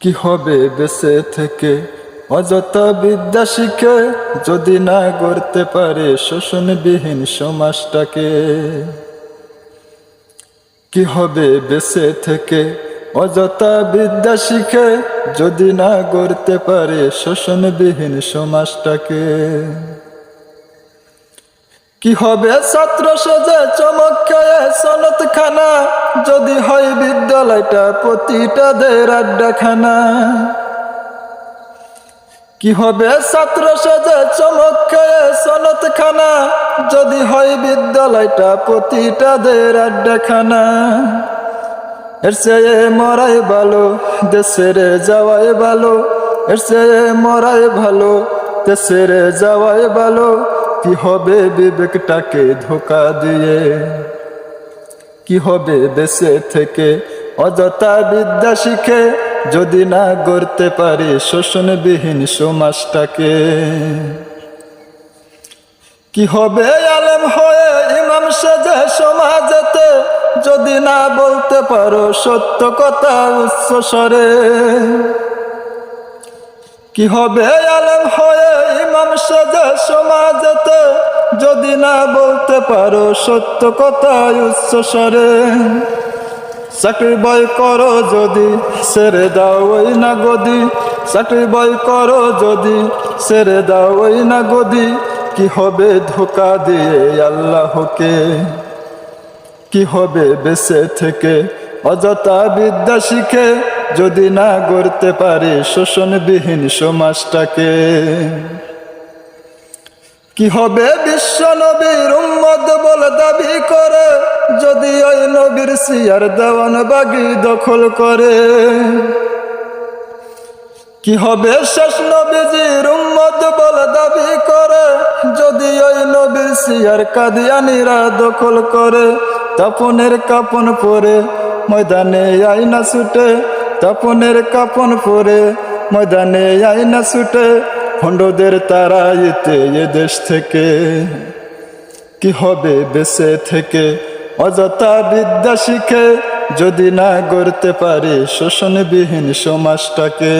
কি হবে বেঁচে থেকে অযথা বিদ্যা শিখে, যদি না গড়তে পারে শোষণবিহীন সমাজটাকে। কি হবে বেঁচে থেকে অযথা বিদ্যা শিখে, যদি না গড়তে পারে শোষণবিহীন সমাজটাকে। কি হবে ছাত্র সেজে চমক খেয়ে সনদ খানা, যদি হয় বিদ্যালয়টা পতিতাদের আড্ডাখানা। কি হবে ছাত্র সেজে চমক খেয়ে সনদ খানা, যদি হয় বিদ্যালয়টা পতিতাদের আড্ডাখানা। এর চেয়ে মরাই ভালো দেশের যাওয়াই ভালো, এর চেয়ে মরাই ভালো দেশের যাওয়াই ভালো। কি হবে বিবেকটাকে ধোঁকা দিয়ে, কি হবে বেঁচে থেকে অযথা বিদ্যা শিখে, যদি না গড়তে পারি শোষণবিহীন সমাজটাকে। কি হবে আলেম হয়ে ইমাম সেজে সমাজেতে, যদি না বলতে পারো সত্য কথা উচ্চ স্বরে। কি হবে আলেম হয়ে ইমাম সেজে সমাজেতে, যদি না বলতে পারো সত্য কথা উচ্চ স্বরে। চাকরি বয় করো যদি ছেড়ে দাও ওই না গদি, চাকরি বয় করো যদি ছেড়ে দাও ওই না গদি। কি হবে ধোঁকা দিয়ে আল্লাহকে, কি হবে বেঁচে থেকে অযথা বিদ্যা শিখে, যদি না গড়তে পারি শোষণবিহীন সমাজটাকে। কি হবে বিশ্ব নবীর উম্মত বলে দাবি করে, যদি ওই নবীর সিয়ার দেওয়ান বাগি দখল করে। কি হবে শেষ নবীজির উম্মত বলে দাবি করে, যদি ওই নবীর সিয়ার কাদিয়ানীরা দখল করে। তাপনের কাপন পরে ময়দানে আইনা ছুটে, তাপনের কাপন পরে ময়দানে আইনা ছুটে, ভণ্ডদের তাড়াইতে এ দেশ থেকে। কি হবে বেঁচে থেকে অযথা বিদ্যা শিখে, যদি না গড়তে পারি শোষণবিহীন সমাজটাকে।